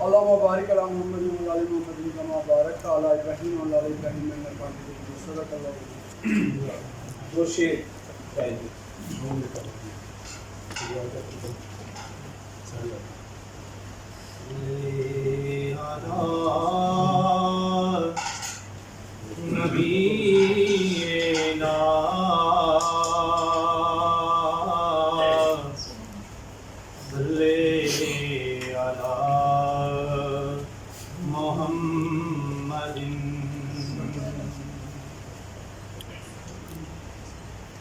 اللهم بارک علی محمد و علی محمد کما بارکت علی ابراہیم و علی ابراہیم انک حمید مجید. صدق اللہ. وہ شعر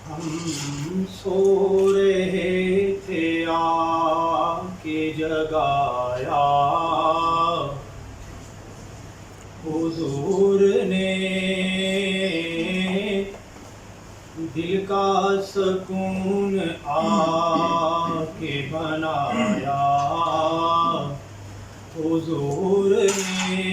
ہم سو رہے تھے آ کے جگایا حضور نے، دل کا سکون آ کے بنایا حضور نے.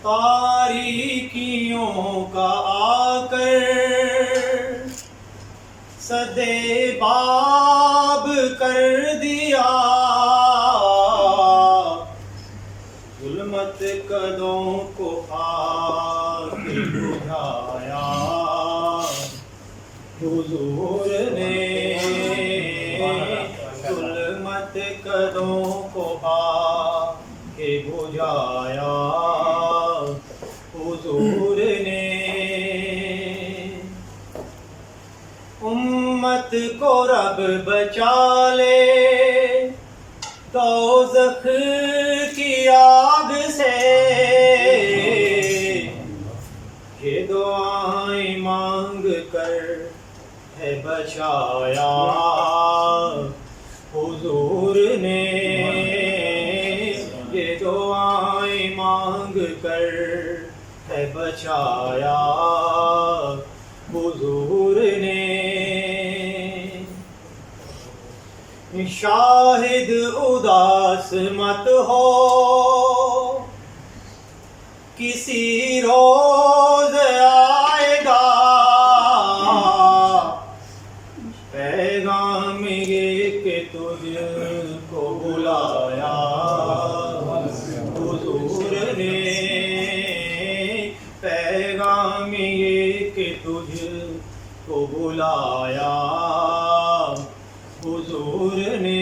تاریکیوں کا آ کر سدے باب کر دیا، ظلمت قدوں کو آ کے بجھایا حضور نے، ظلمت قدوں کو آ کے بجھایا حضور نے. امت کو رب بچا لے دوزخ کی آگ سے، یہ دعائیں مانگ کر ہے بچایا حضور نے، یہ دعائیں کر ہے بچایا حضور نے. شاہد اداس مت ہو کسی روز آئے گا پیغام یہ کہ تجھ کو بلایا حضور نے. پیغام یہ کہ تجھ کو بلایا حضور نے.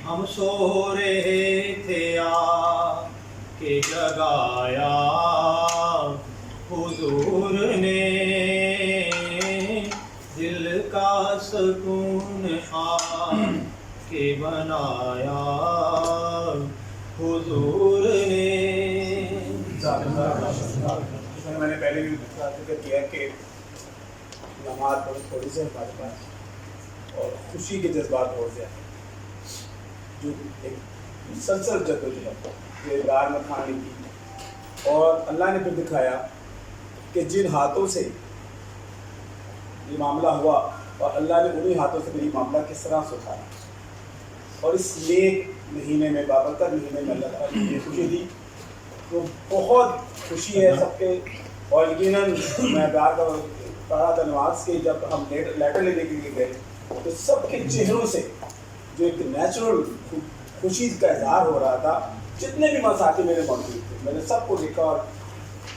ہم سو رہے تھے آ کے جگایا حضور نے. دل کا سکون آ کے بنایا حضور نے. میں نے پہلے بھی ذکر کیا کہ نماز تھوڑی سی ہمارے پاس اور خوشی کے جذبات ہو جائے جو ایک مسلسل جدوجہد یہ دار میں کھانے کی. اور اللہ نے پھر دکھایا کہ جن ہاتھوں سے یہ معاملہ ہوا اور اللہ نے انہی ہاتھوں سے یہ معاملہ کس طرح سے اٹھایا. اور اس نیک مہینے میں بابرکت مہینے میں اللہ تعالیٰ نے یہ خوشی دی تو بہت خوشی ہے سب کے. اور یقیناً میں پڑھا تھا نماز کے جب ہم لیٹر لینے کے لیے گئے تو سب کے چہروں سے جو ایک نیچرل خوشی کا اظہار ہو رہا تھا. جتنے بھی مساطی میرے موجود تھے میں نے سب کو دیکھا اور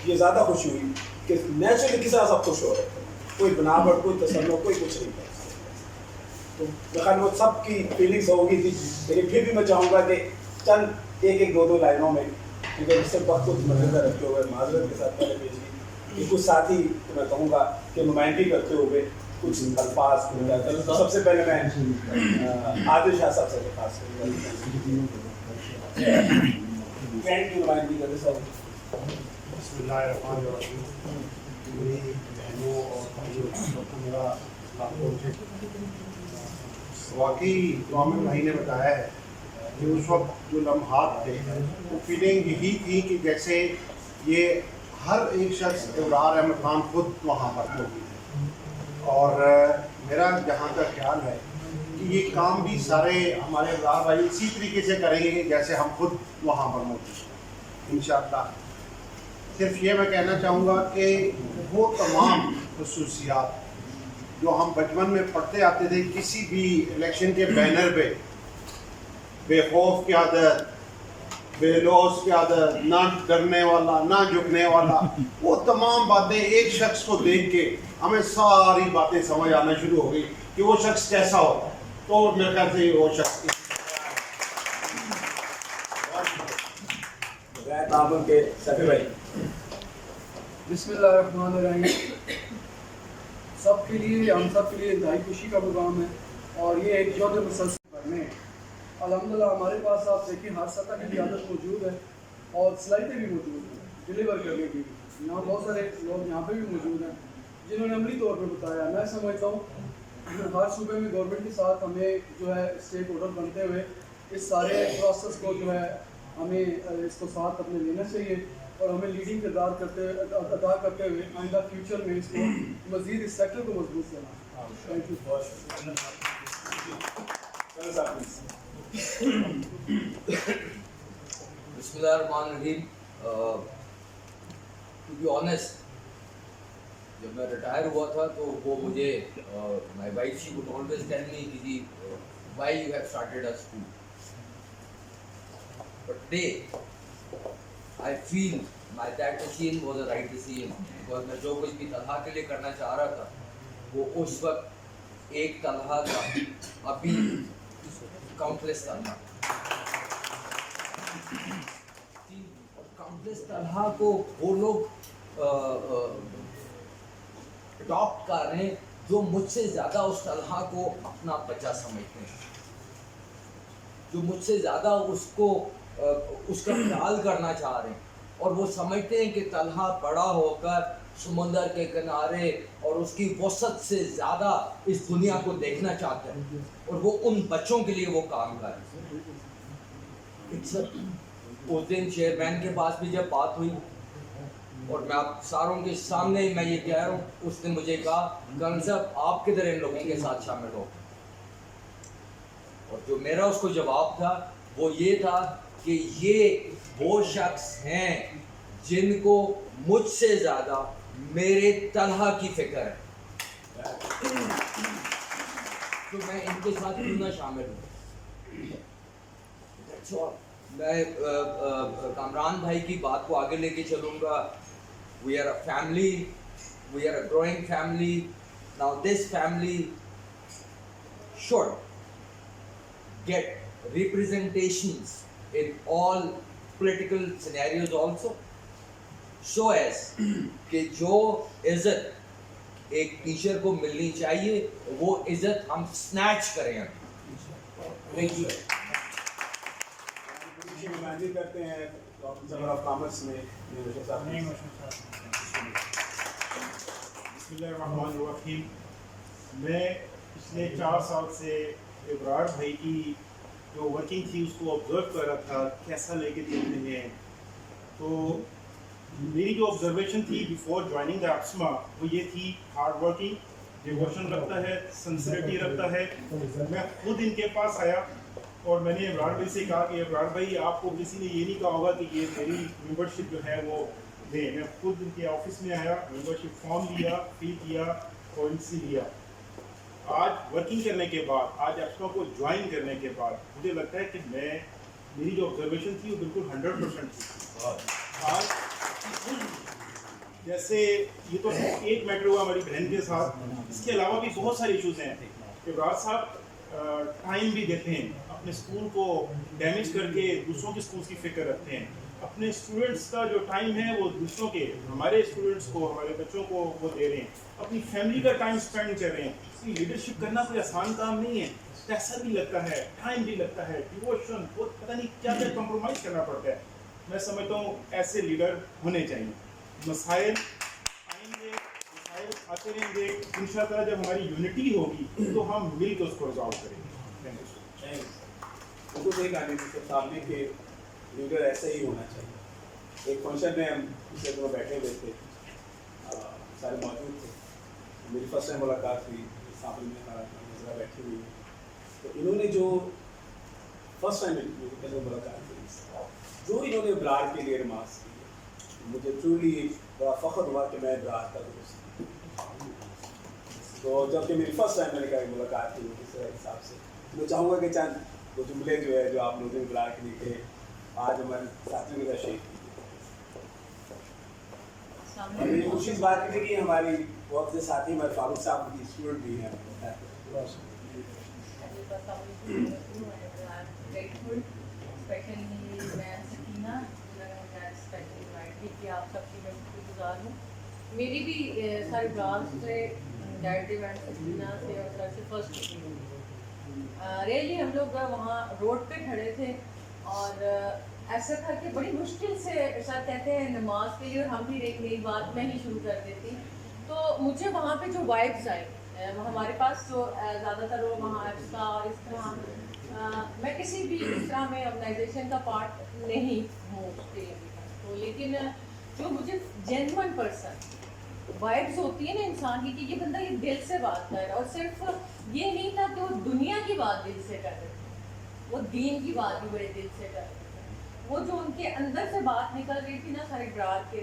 یہ زیادہ خوشی ہوئی کہ نیچرلی کس طرح سب خوش ہو رہے تھے. کوئی بناوٹ کوئی تصور کوئی کچھ نہیں تھا. تو بخیر وہ سب کی فیلنگس ہوگی تھی. لیکن پھر بھی میں چاہوں گا کہ چند ایک دو لائنوں میں کیونکہ اس سے وقت کو مدد رکھتے ہوئے معذرت کے ساتھ پہلے بھیجی کہ کچھ ساتھی کو میں کہوں گا کہ نمائندگی کرتے ہوئے کچھ الفاظ. تو سب سے پہلے میں عادل شاہ صاحب سے خاص کی نمائندگی کرتے سب. بسم اللہ الرحمن الرحیم. میری بہنوں اور بھائیوں میرا واقعی عام بھائی نے بتایا ہے کہ اس وقت جو لمحات تھے وہ فیلنگ یہی تھی کہ جیسے یہ ہر ایک شخص ابرار احمد خان خود وہاں پر موجود ہے. اور میرا جہاں تک خیال ہے کہ یہ کام بھی سارے ہمارے ابرار بھائی اسی طریقے سے کریں گے جیسے ہم خود وہاں پر موجود ہیں انشاءاللہ. صرف یہ میں کہنا چاہوں گا کہ وہ تمام خصوصیات جو ہم بچپن میں پڑھتے آتے تھے کسی بھی الیکشن کے بینر پہ بے خوف کی عادت بے لوث کی عادت نہ ڈرنے والا نہ جھکنے والا وہ تمام باتیں ایک شخص کو دیکھ کے ہمیں ساری باتیں سمجھ آنا شروع ہو گئی کہ وہ شخص کیسا ہوتا ہے. تو میرے خیال سے وہ شخص تعاون کے سفیر بھائی. بسم اللہ الرحمن الرحیم. سب کے لیے ہم سب کے لیے انتہائی خوشی کا پروگرام ہے اور یہ ایک جو مسلسل کرنے الحمدللہ ہمارے پاس آپ دیکھیں ہر سطح کی قیادت موجود ہے اور صلاحیتیں بھی موجود ہیں ڈلیور کرنے کی. یہاں بہت سارے لوگ یہاں پہ بھی موجود ہیں جنہوں نے عملی طور پر بتایا. میں سمجھتا ہوں ہر صوبے میں گورنمنٹ کے ساتھ ہمیں جو ہے اسٹیک ہولڈر بنتے ہوئے اس سارے پروسیس کو جو ہے ہمیں اس کو ساتھ اپنے لینا چاہیے اور ہمیں لیڈنگ کردار ادا کرتے ہوئے آئندہ فیوچر میں اس کو مزید اس سیکٹر کو مضبوط کرنا. Thank you. بسم اللہ الرحمن الرحیم. ٹو بی آنیسٹ جب میں ریٹائر ہوا تھا تو وہ مجھے my wife she would always tell me کہ جی why you have started a school. But today I feel my that decision was a right decision because میں جو کچھ بھی طلحہ کے لیے کرنا چاہ رہا تھا وہ اس وقت ایک طلحہ تھا ابھی کاؤنٹلیس طلحہ. کاؤنٹلیس طلحہ کو وہ لوگ اڈاپٹ کر رہے ہیں جو مجھ سے زیادہ اس طلحہ کو اپنا بچہ سمجھتے ہیں, جو مجھ سے زیادہ اس کا خیال کرنا چاہ رہے ہیں اور وہ سمجھتے ہیں کہ طلحہ بڑا ہو کر سمندر کے کنارے اور اس کی وسعت سے زیادہ اس دنیا کو دیکھنا چاہتے ہیں اور وہ ان بچوں کے لیے وہ کام کر رہے ہیں. उस दिन चेयरमैन के पास भी जब बात हुई, और मैं आप सारों के सामने ही मैं ये कह रहा हूँ, उसने मुझे कहा कर्नल साहब आप किधर इन लोगों के साथ शामिल हो। और जो मेरा उसको जवाब था वो ये था कि ये वो शख्स हैं जिनको मुझसे ज़्यादा मेरे तलहा की फिक्र है, तो मैं इनके साथ क्यों ना शामिल हूँ। मैं कामरान भाई की बात को आगे लेके चलूँगा। We are a family, we are a growing family. Now this family should get representations in all political scenarios also, so as कि जो इज्जत एक टीचर को मिलनी चाहिए वो इज्जत हम स्नैच करें। Thank you. इमेजिन करते हैं चैम्बर ऑफ कॉमर्स में बिस्मिल्लाहिर्रहमानिर्रहीम। मैं पिछले 4 साल से इब्रार भाई की जो वर्किंग थी उसको ऑब्जर्व कर रहा था, कैसा लेके चलते हैं। तो मेरी जो ऑब्जर्वेशन थी बिफोर ज्वाइनिंग द APSMA वो ये थी, हार्ड वर्किंग, डिवोशन रखता है, सिंसियरिटी रखता है। मैं खुद इनके पास आया और मैंने इब्रार भाई से कहा कि इब्रार भाई आपको किसी ने ये नहीं कहा होगा कि ये मेरी मेंबरशिप जो है वो दे। मैं खुद इनके ऑफिस में आया, मेंबरशिप फॉर्म लिया, फिल किया और इनसे लिया। आज वर्किंग करने के बाद, आज APSMA को ज्वाइन करने के बाद मुझे लगता है कि मेरी जो ऑब्जर्वेशन थी वो बिल्कुल 100% थी। आज जैसे ये तो सिर्फ एक मैटर हुआ हमारी बहन के साथ, इसके अलावा भी बहुत सारे इश्यूज हैं। इब्रार साहब टाइम भी देते हैं, अपने स्कूल को डैमेज करके दूसरों के स्कूल की फिक्र रखते हैं। अपने स्टूडेंट्स का जो टाइम है वो दूसरों के, हमारे स्टूडेंट्स को, हमारे बच्चों को वो दे रहे हैं, अपनी फैमिली का टाइम स्पेंड कर रहे हैं। इसकी लीडरशिप करना कोई आसान काम नहीं है, पैसा भी लगता है, टाइम भी लगता है, डिवोशन, वो पता नहीं क्या क्या कॉम्प्रोमाइज़ करना पड़ता है। मैं समझता हूँ ऐसे लीडर होने चाहिए। मसाइल आएंगे, मसाइल आते रहेंगे, इंशाअल्लाह जब हमारी यूनिटी होगी तो हम मिल के उसको रिजॉल्व करेंगे। Thank you. बिल्कुल सही कहानी थी सामने के लीडर ऐसा ही होना चाहिए। एक फंक्शन में हम पिछले दिनों बैठे हुए थे, सारे मौजूद थे। मेरी फर्स्ट टाइम मुलाकात हुई, सामने में नजरा बैठी हुई। तो इन्होंने जो फर्स्ट टाइम मुलाकात हुई, जो इन्होंने इब्रार के लिए रिमार्क्स किए, मुझे ट्रूली बड़ा फ़ख्र हुआ कि मैं इब्रार का दोस्त। तो जबकि मेरी फर्स्ट टाइम मैंने कहा मुलाकात हुई इस हिसाब से, मैं चाहूँगा कि चंद वो जुमले जो है जो आप लोगों ने इब्रार के लिखे आज हमारे साथियों के साथ शेयर कीजिए। मेरी कोशिश बात की थी कि हमारी बहुत से साथी हमारे फारूक साहब की स्टूडेंट भी हैं। आप सबकी मैं शुक्रगुजार हूँ। मेरी भी सारे ब्रांच से डायरेक्टिव एंड सकीना से और सर से फर्स्ट मीटिंग हुई। रियली हम लोग वहाँ रोड पे खड़े थे और ऐसा था कि बड़ी मुश्किल से सर कहते हैं नमाज के लिए, और हम भी एक नई बात मैं ही शुरू कर देती। तो मुझे वहाँ पे जो वाइब्स आई, हमारे पास जो ज़्यादातर लोग वहाँ APSMA और इस तरह मैं किसी भी इस तरह में ऑर्गेनाइजेशन का पार्ट नहीं हूँ उसके तो, लेकिन जो मुझे जेन्युइन पर्सन वाइब्स होती है ना इंसान की कि ये बंदा ये दिल से बात कर रहा है, और सिर्फ ये नहीं था कि वो दुनिया की बात दिल से कर रहे थे, वो दीन की बात भी बड़े दिल से कर रहे थे। वो जो उनके अंदर से बात निकल रही थी ना सारे ब्रार के,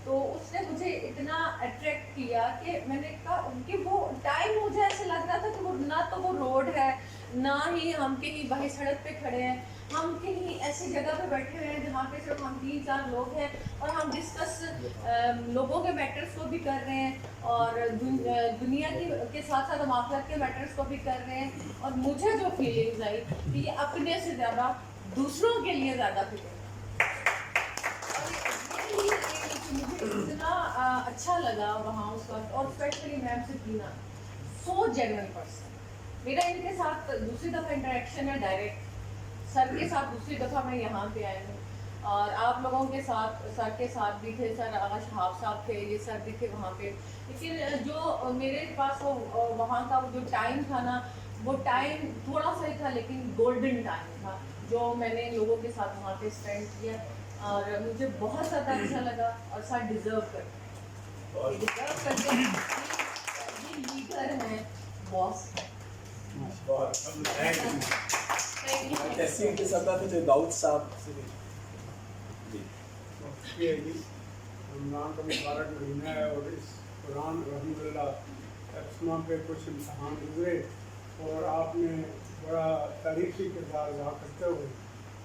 तो उसने मुझे इतना अट्रैक्ट किया कि मैंने कहा उनके वो टाइम मुझे ऐसे लग रहा था कि वो ना तो वो रोड है, ना ही हम कहीं बाहर सड़क पे खड़े हैं, हम कहीं ऐसी जगह पे बैठे हुए हैं जहाँ पे सिर्फ हम 3-4 लोग हैं और हम डिस्कस लोगों के मैटर्स को भी कर रहे हैं और दुनिया के साथ साथ हम आखिरत के मैटर्स को भी कर रहे हैं। और मुझे जो फीलिंग्स आई कि ये अपने से ज़्यादा दूसरों के लिए ज़्यादा फिक्र, मुझे इतना अच्छा लगा वहाँ उस वक्त। और स्पेशली मैम सकीना, सो जेन्युइन पर्सन। मेरा इनके साथ दूसरी दफ़ा इंटरेक्शन है डायरेक्ट, सर के साथ दूसरी दफ़ा मैं यहाँ पे आई हूँ, और आप लोगों के साथ, सर के साथ भी थे, सर आगा शहाब साहब थे, ये सर भी थे वहाँ पे। लेकिन जो मेरे पास वो वहाँ का जो टाइम था ना, वो टाइम थोड़ा सा ही था लेकिन गोल्डन टाइम था। जो मैंने लोगों के साथ वहाँ पे स्पेंड किया और मुझे बहुत ज़्यादा अच्छा लगा और साथ डिज़र्व करते हैं, डिज़र्व करते हैं। ये लीडर हैं, बॉस तहसील के सदर थे दाऊद साहब से जी। ये जी रमज़ान का मुबारक महीना है और इस कुरान अल्हम्दुलिल्लाह एप्समा पे कुछ इम्तहान गुजरे और आपने बड़ा तारीखी किरदार अदा करते हुए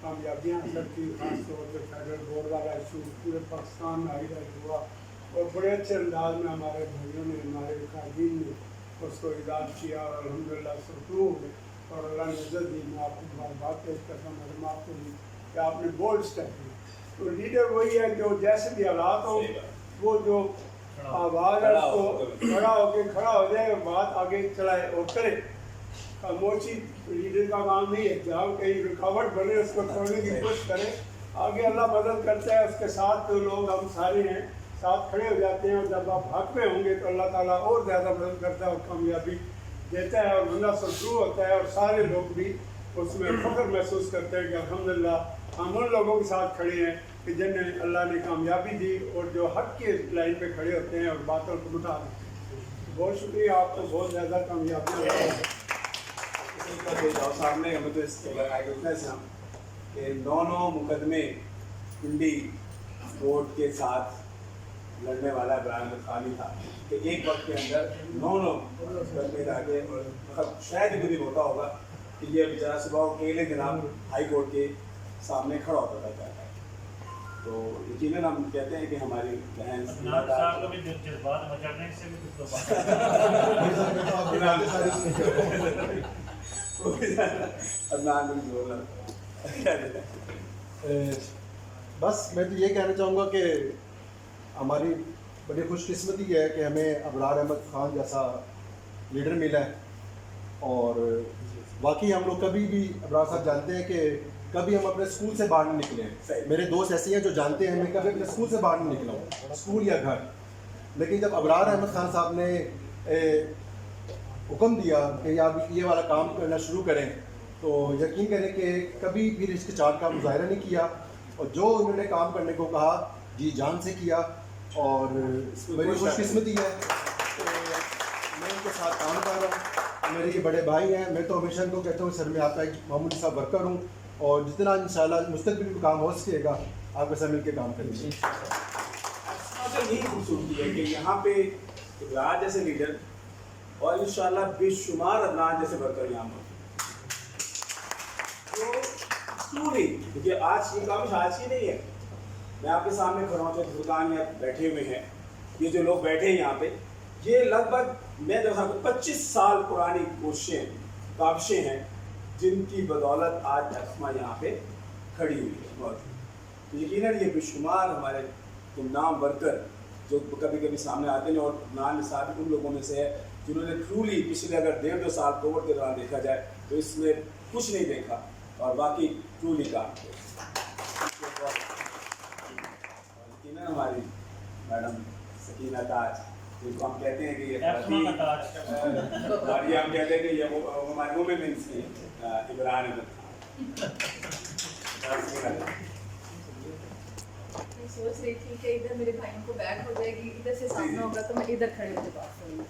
कामयाबियाँ हासिल की, खास तौर पर फेडरल बोर्ड वाला इशू पूरे पाकिस्तान में हाईलाइट हुआ और बड़े अच्छे अंदाज में हमारे भाइयों ने, हमारे कायदीन ने उसको इजाद किया और अल्हम्दुलिल्लाह सुरखरू हुए और अल्लाह ने इज़्ज़त दी। मैं आपको मुबारकबाद पेश करता हूँ मैडम आपको भी कि आपने बोल्ड स्टेप लिया। तो लीडर वही है जो जैसे भी हालात हो वो जो आवाज़ है उसको खड़ा होकर खड़ा हो जाए और बात आगे चलाए और करे। खामोशी लीडर का काम नहीं है, जहाँ कहीं रुकावट बने उसको तोड़ने की कोशिश करे। आगे अल्लाह मदद करता है, उसके साथ तो लोग हम सारे हैं साथ खड़े हो जाते हैं और जब आप हक में होंगे तो अल्लाह ताला और ज़्यादा मदद करता है और कामयाबी देता है और बंदा शुरू होता है और सारे लोग भी उसमें फख्र महसूस करते हैं कि अल्हम्दुलिल्लाह हम उन लोगों के साथ खड़े हैं कि जिन्हें अल्लाह ने कामयाबी दी और जो हक के लाइन पे खड़े होते हैं और बातों को मिटा देते हैं। बहुत शुक्रिया, आपको बहुत ज़्यादा कामयाबी सामने हमें तो इसके लगाए से हम कि 9 मुकदमे पिंडी कोर्ट के साथ लड़ने वाला इब्राहिम खानी था कि एक वक्त के अंदर 9 मुकदमे जाके मतलब शायद भी नहीं होता होगा कि ये बेचारा सुबह अकेले जनाब हाई कोर्ट के सामने खड़ा होता था। तो यकीनन हम कहते हैं कि हमारी बहन जज्बात मचाने से भी कुछ बस मैं तो ये कहना चाहूँगा कि हमारी बड़ी खुशकिस्मती है कि हमें अबरार अहमद ख़ान जैसा लीडर मिला है और वाकई हम लोग कभी भी अबरार साहब जानते हैं कि कभी हम अपने स्कूल से बाहर नहीं निकले हैं। मेरे दोस्त ऐसे हैं जो जानते हैं मैं कभी अपने स्कूल से बाहर नहीं निकला हूँ, स्कूल या घर। लेकिन जब अबरार अहमद ख़ान साहब ने हुक्म दिया कि आप ये वाला काम करना शुरू करें तो यकीन करें कि कभी भी हिचकिचाहट का मुजाहरा नहीं किया और जो उन्होंने काम करने को कहा जी जान से किया और मेरी खुशकिस्मती है तो मैं उनके साथ काम कर रहा हूँ। मेरे ये बड़े भाई हैं, मैं तो हमेशा इनको कहता हूँ सर मैं आपका एक मामूली सा वर्कर हूँ और जितना इंशाल्लाह मुस्तकबिल में काम हो सकेगा आपके साथ मिलकर काम करेंगे। यही खूबसूरती है कि यहाँ पे इब्रार जैसे लीडर और इंशाल्लाह बेशुमार अदनान जैसे वर्कर यहाँ पर तो नहीं, क्योंकि आज ये काम आज ही नहीं है। मैं आपके सामने खड़ा हूँ, बुजुर्गान यहाँ बैठे हुए हैं, ये जो लोग बैठे हैं यहाँ पे ये लगभग मैं देखा 25 साल पुरानी कोशिशें काविशें हैं जिनकी बदौलत आज एप्समा यहाँ पे खड़ी हुई है। बहुत तो यकीनन ये बेशुमार हमारे गुमनाम वर्कर जो कभी कभी सामने आते हैं और नाम साहब उन लोगों में से है जिन्होंने ट्रूली पिछले अगर 1.5-2 साल कोविड के दौरान देखा जाए तो इसमें कुछ नहीं देखा और बाकी ट्रूली काम यकीनन हमारी मैडम सकीना ताज जिनको हम कहते हैं कि ये हम कहते हैं कि ये हमारे वुमेन्स की इमरान सोच रही थी कि इधर मेरे भाइयों को बैक हो जाएगी, इधर से सामना होगा तो मैं इधर खड़े होकर बात करूँगी,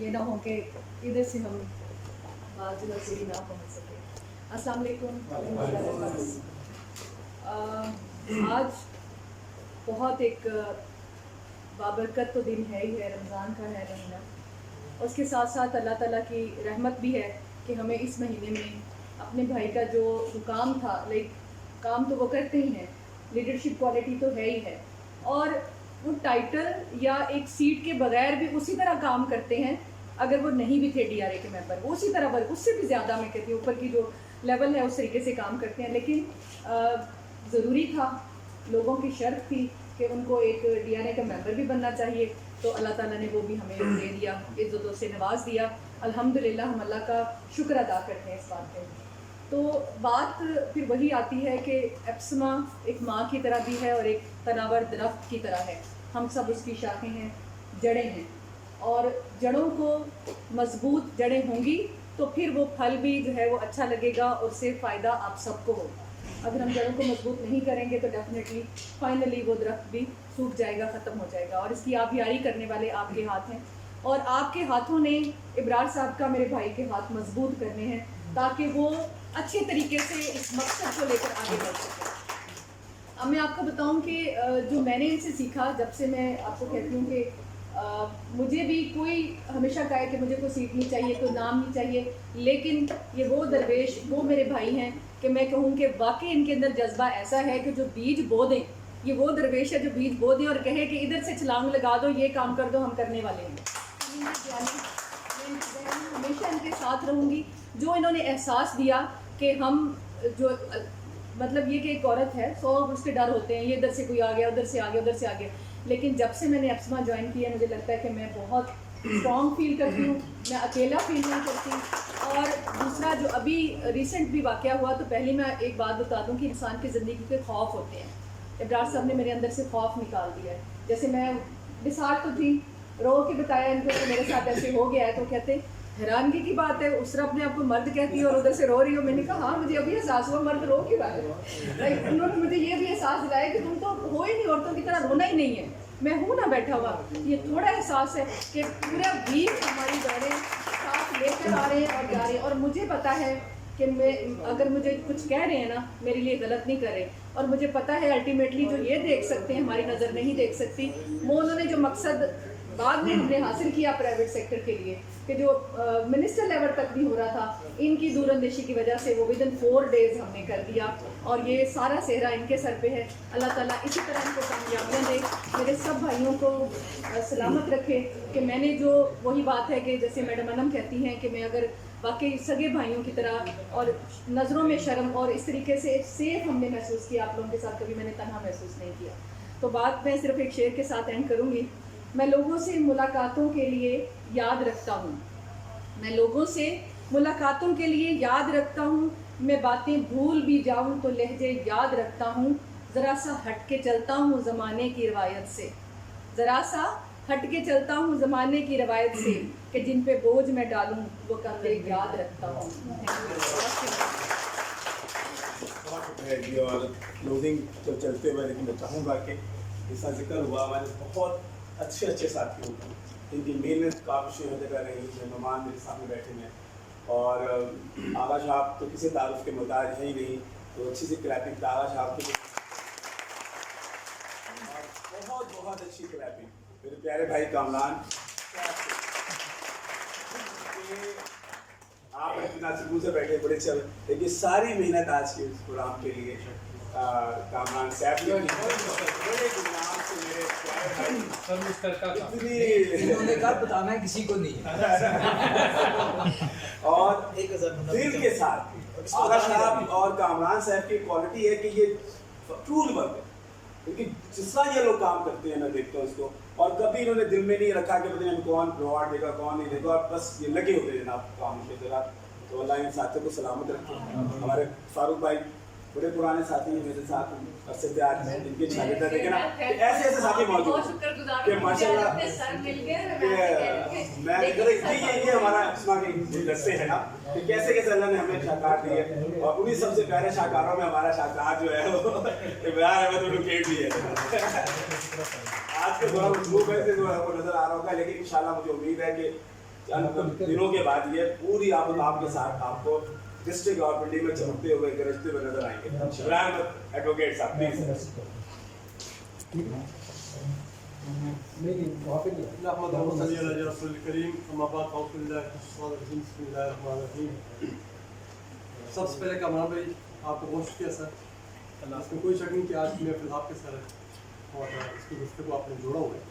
ये ना हो कि इधर से हम बाजू रसीदी ना पहुँच सके। अस्सलाम वालेकुम। आज बहुत एक बाबरकत तो दिन है ही है, रमज़ान का है महीना, उसके साथ साथ अल्लाह ताला की रहमत भी है कि हमें इस महीने में अपने भाई का जो काम था, लाइक काम तो वो करते ही हैं, लीडरशिप क्वालिटी तो है ही है और वो टाइटल या एक सीट के बगैर भी उसी तरह काम करते हैं अगर वो नहीं भी थे DRA के मेंबर, वो उसी तरह उससे भी ज़्यादा मैं कहती हूँ ऊपर की जो लेवल है उस तरीके से काम करते हैं। लेकिन ज़रूरी था, लोगों की शर्त थी कि उनको एक DRA का मेंबर भी बनना चाहिए, तो अल्लाह ताला ने वो भी हमें दे दिया, इज़्ज़तों से नवाज दिया। अल्हम्दुलिल्लाह हम अल्लाह का शुक्र अदा करते हैं इस बात पे। तो बात फिर वही आती है कि एप्समा एक माँ की तरह भी है और एक तनावर दरख्त की तरह है, हम सब उसकी शाखें हैं, जड़ें हैं और जड़ों को मजबूत जड़ें होंगी تو پھر وہ پھل بھی جو ہے وہ اچھا لگے گا اور اس سے فائدہ آپ سب کو ہوگا. اگر ہم جڑوں کو مضبوط نہیں کریں گے تو ڈیفینیٹلی فائنلی وہ درخت بھی سوکھ جائے گا, ختم ہو جائے گا. اور اس کی آبیاری کرنے والے آپ کے ہاتھ ہیں, اور آپ کے ہاتھوں نے ابرار صاحب کا میرے بھائی کے ہاتھ مضبوط کرنے ہیں تاکہ وہ اچھے طریقے سے اس مقصد کو لے کر آگے بڑھ سکیں. اب میں آپ کو بتاؤں کہ جو میں نے ان سے سیکھا, جب سے میں آپ کو کہتی ہوں کہ مجھے بھی کوئی ہمیشہ کہے کہ مجھے کوئی سیٹ نہیں چاہیے, کوئی نام نہیں چاہیے, لیکن یہ وہ درویش, وہ میرے بھائی ہیں کہ میں کہوں کہ واقعی ان کے اندر جذبہ ایسا ہے کہ جو بیج بو دیں, یہ وہ درویش ہے جو بیج بو دیں اور کہے کہ ادھر سے چھلانگ لگا دو, یہ کام کر دو, ہم کرنے والے ہیں. میں ہمیشہ ان کے ساتھ رہوں گی. جو انہوں نے احساس دیا کہ ہم جو مطلب یہ کہ ایک عورت ہے 100 اس کے ڈر ہوتے ہیں, یہ ادھر سے کوئی آ گیا, ادھر سے آ گیا, ادھر سے آ گیا, لیکن جب سے میں نے اپسما جوائن کیا مجھے لگتا ہے کہ میں بہت اسٹرانگ فیل کرتی ہوں, میں اکیلا فیل نہیں کرتی. اور دوسرا جو ابھی ریسنٹ بھی واقعہ ہوا, تو پہلے میں ایک بات بتا دوں کہ انسان کی زندگی کے خوف ہوتے ہیں. ابرار صاحب نے میرے اندر سے خوف نکال دیا ہے. جیسے میں بساٹ تو تھی, رو کے بتایا ان کو کہ میرے ساتھ ایسے ہو گیا ہے, تو کہتے حیرانگی کی بات ہے, اس طرح اپنے آپ کو مرد کہتی ہے اور ادھر سے رو رہی ہو. میں نے کہا ہاں مجھے ابھی احساس ہوا مرد رو کی بات ہے. انہوں نے مجھے یہ بھی احساس دلایا کہ تم تو ہو ہی نہیں, عورتوں کی طرح رونا ہی نہیں ہے, میں ہوں نا بیٹھا ہوا. یہ تھوڑا احساس ہے کہ پورا ویک ہماری بہنیں ساتھ لے کر آ رہے ہیں اور جا رہے ہیں, اور مجھے پتا ہے کہ میں اگر مجھے کچھ کہہ رہے ہیں نا میرے لیے غلط نہیں کر رہے, اور مجھے پتا ہے الٹیمیٹلی جو یہ دیکھ سکتے ہیں ہماری نظر نہیں دیکھ سکتی. وہ انہوں نے جو مقصد بعد میں ہم نے حاصل کیا پرائیویٹ سیکٹر کے لیے کہ جو منسٹر لیول تک بھی ہو رہا تھا, ان کی دور اندیشی کی وجہ سے وہ ودن 4 days ہم نے کر دیا, اور یہ سارا صحرا ان کے سر پہ ہے. اللہ تعالیٰ اسی طرح ان کو کامیابیاں دے, میرے سب بھائیوں کو سلامت رکھے. کہ میں نے جو وہی بات ہے کہ جیسے میڈم انم کہتی ہیں کہ میں اگر واقعی سگے بھائیوں کی طرح اور نظروں میں شرم اور اس طریقے سے سیف ہم نے محسوس کیا, آپ لوگوں کے ساتھ کبھی میں نے تنہا محسوس نہیں کیا. تو بات میں صرف ایک شعر کے ساتھ اینڈ کروں گی. میں لوگوں سے ملاقاتوں کے لیے یاد رکھتا ہوں, میں لوگوں سے ملاقاتوں کے لیے یاد رکھتا ہوں, میں باتیں بھول بھی جاؤں تو لہجے یاد رکھتا ہوں. ذرا سا ہٹ کے چلتا ہوں زمانے کی روایت سے, ذرا سا ہٹ کے چلتا ہوں زمانے کی روایت سے, کہ جن پہ بوجھ میں ڈالوں وہ کندھے یاد رکھتا ہوں. اور کلوزنگ جو چلتے ہوئے, لیکن میں چاہوں گا کہ اس کا ذکر ہوا, ہمارے بہت اچھے ساتھی ہوتے ہیں, ان کی محنت کافی ہوتے کر رہی ہیں. مہمان میرے سامنے بیٹھے ہیں, اور آغا صاحب تو کسی تعارف کے محتاج ہے ہی نہیں, تو اچھی سی کلیپنگ آغا صاحب کی, بہت اچھی کلیپنگ. میرے پیارے بھائی کامران, آپ اتنا سکون سے بیٹھے, بڑے چل, لیکن ساری محنت آج کے اس پروگرام کے لیے کامران صاحب نے بتانا ہے کسی کو نہیں, اور دل کے ساتھ آغا صاحب اور کامران صاحب کی کوالٹی ہے کہ یہ ٹرول ورک ہے, کیونکہ جس طرح یہ لوگ کام کرتے ہیں میں دیکھتا ہوں اس کو, اور کبھی انہوں نے دل میں نہیں رکھا کہ پتہ نہیں کون ریوارڈ دے گا کون نہیں دے گا, اور بس یہ لگے ہوئے ہیں جناب کام کے طرح. تو اللہ ان ساتھیوں کو سلامت رکھے. ہمارے فاروق بھائی بڑے پرانے ساتھی ہیں میرے ساتھ, اور سجاد ہیں جن کے شاگرد دیکھیں نا, ایسے ساتھی موجود ہیں کہ ماشاء اللہ میں یہ ہمارا اپسما کے رستے ہے نا کہ کیسے کیسے اللہ نے ہمیں شاہکار دیے, اور انہیں سب سے پہلے شاہکاروں میں ہمارا شاہکار جو ہے وہ ابرار احمد الوکیل بھی ہے. آج کے دوران مطلوب ایسے جو ہے وہ نظر آ رہا ہوگا, لیکن انشاءاللہ مجھے امید ہے کہ چند دنوں کے بعد یہ پوری آپ کے ساتھ آپ کو ڈسٹرکٹ اور بلڈنگ میں چمکتے ہوئے گرجتے ہوئے نظر آئیں گے. ابراہیم ایڈوکیٹ صاحب پلیز. سب سے پہلے کامران بھائی آپ کو بہت شکریہ سر. اس میں کوئی شک نہیں کہ آج محفل آپ کے سر ہے, اور اس کی گفتگو کو آپ نے جوڑا ہوا ہے,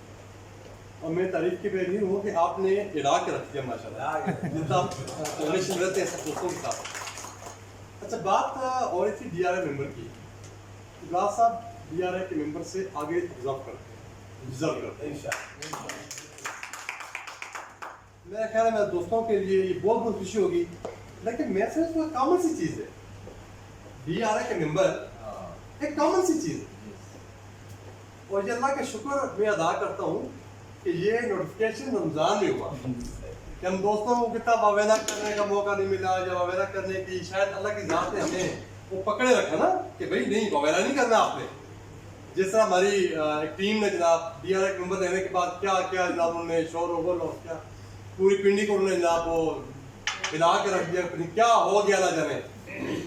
اور میں تعریف کی بے نہیں ہوں کہ آپ نے اڑا کے رکھ دیا ماشاء اللہ, جتنا آپ رہتے ہیں سب دوستوں کے ساتھ. اچھا بات اور تھی ڈی آر اے ممبر کی. ابراز صاحب ڈی آر اے کے ممبر سے آگے ڈیزرو کرتے ہیں. میرا خیال ہے میرے دوستوں کے لیے یہ بہت خوشی ہوگی, لیکن میں سے کوئی کامن سی چیز ہے, ڈی آر اے کے ممبر ایک کامن سی چیز ہے, اور یہ اللہ کا شکر میں ادا کرتا ہوں کہ یہ نوٹیفکیشن رمضان میں ہوا. कि हम दोस्तों को कितना वावेदा करने का मौका नहीं मिला, या वावेदा करने की शायद अल्लाह की ज़ात ने हमें वो पकड़े रखा ना कि भाई नहीं वावेदा नहीं करना आपने। जिस तरह हमारी एक टीम ने जनाब DRA नंबर लेने के बाद क्या क्या जनाब उन्होंने शोर ओवर और क्या पूरी पिंडी को उन्होंने जनाब वो हिला के रख दिया, क्या हो गया ना जाने,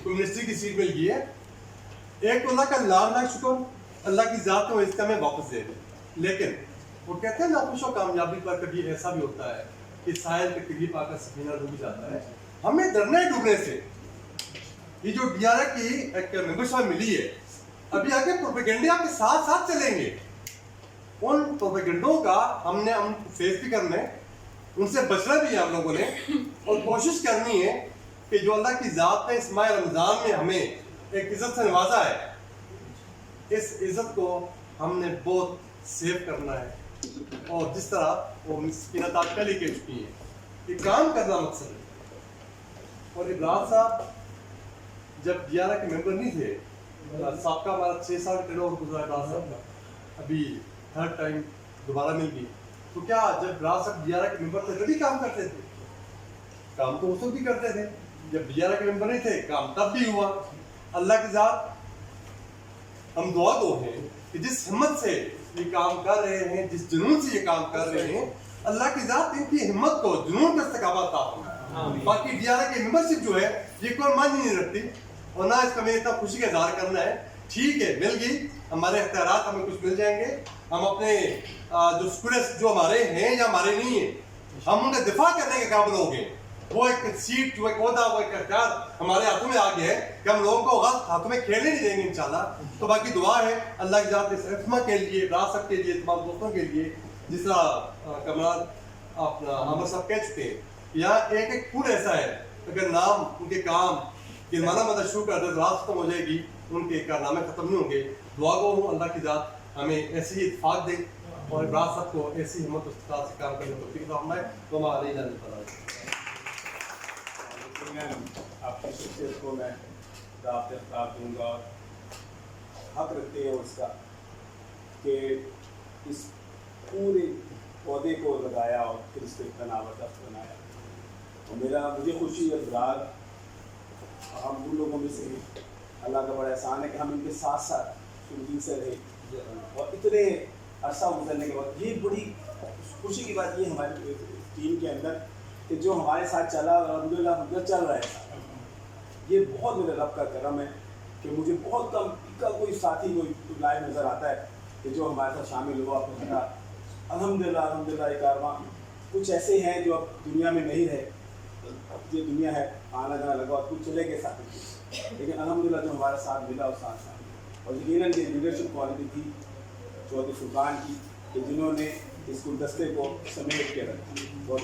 कोई मिनिस्ट्री की सीट मिल गई है। एक तो अल्लाह का लाख शुक्र, अल्लाह की ज़ात को इसका में वापस दे दे। लेकिन वो कहते हैं ना खुशो कामयाबी पर कभी ऐसा भी होता है कि साहिल के करीब आकर सफीना डूब जाता है। हमें डरना है डूबने से। ये जो DRA की एक मेंबरशिप मिली है, अभी आगे प्रोपेगेंडा के साथ साथ चलेंगे। उन प्रोपेगेंडों का हम फेस भी करना है, उनसे बचना भी है हम लोगों ने, और कोशिश करनी है कि जो अल्लाह की ज़ात ने इस माह रमज़ान में हमें एक इज़्ज़त से नवाजा है, इस इज़्ज़त को हमने बहुत सेव करना है। और जिस तरह वो मिस्किना ताकली कह चुकी है, ये काम करना मकसद है। और इब्राहिम साहब जब DRA के मेंबर नहीं थे, सबका हमारा 6 साल टेनओवर गुजरा इब्राहिम साहब का, अभी थर्ड टाइम दोबारा मिल गई, तो क्या जब इब्राहिम साहब DRA के मेंबर थे तभी काम करते थे? काम तो उस वक्त भी करते थे। जब DRA के मेंबर नहीं थे, काम तब भी हुआ। अल्लाह की ज़ात हम दुआ दो हैं कि जिस हिम्मत से ये काम कर रहे हैं, जिस जुनून से ये काम कर रहे हैं, अल्लाह की ज़ात इनकी हिम्मत को, जुनून को इस्तेकामत था। बाकी DRA की मेंबरशिप जो है ये कोई मान ही नहीं रखती, और ना इसका मैं इतना खुशी का इजहार करना है। ठीक है, मिल गई, हमारे अख्तियारात हमें कुछ मिल जाएंगे, हम अपने जो स्टूडेंट्स जो हमारे हैं या हमारे नहीं है, हम उनका दिफा करने के काबिल हो गए। वो एक सीट, जो एक ओहदा, वो एक अख्तियार हमारे हाथों में आ गया है कि हम लोगों को गलत हाथों में खेलने नहीं देंगे इंशाल्लाह। तो बाकी दुआ है अल्लाह की ज़ात इस इस्मा के लिए, रासब के लिए, तमाम दोस्तों के लिए, जिस तरह कमरान अपना अमर साहब कह चुके हैं, यहाँ एक एक फूल ऐसा है, अगर नाम उनके काम गिरमाना मदद शुरू कर दे तो रात खत्म हो जाएगी, उनके कारनामे खत्म नहीं होंगे। दुआ गो हूँ अल्लाह की ज़ात हमें ऐसी इत्तेफाक दे और इब्राहिम साहब को ऐसी हिम्मत उस्ताद से काम करने को तौफीक अता फरमाए। तो हमारे जाने पर आपकी शख्सियत को मैं दावत खिताब दूँगा, और हक रखते हैं उसका कि इस पूरे पौधे को लगाया और फिर इसको इतना नावरदस्त बनाया। और मुझे खुशी है इब्रार हम उन लोगों में से अल्लाह का बड़ा एहसान है कि हम इनके साथ साथ शुरू से रहे, और इतने अरसा गुजरने के बाद ये बड़ी खुशी की बात ये हमारी टीम के अंदर कि जो हमारे साथ चला और अल्हम्दुलिल्लाह उधर चल रहा है। ये बहुत मेरे रब का करम है कि मुझे बहुत कम का कोई साथी कोई लाइव नज़र आता है कि जो हमारे साथ शामिल हुआ। आपने कहा अल्हम्दुलिल्लाह ये कारवां कुछ ऐसे हैं जो अब दुनिया में नहीं रहे, ये दुनिया है आना जाना लगा और कुछ चले गए साथ, लेकिन अल्हम्दुलिल्लाह जो हमारे साथ मिला और साथ और यकीनन ये लीडरशिप क्वालिटी थी चौधरी फुरकान की कि जिन्होंने इस गुलदस्ते को समेट के रखा। बहुत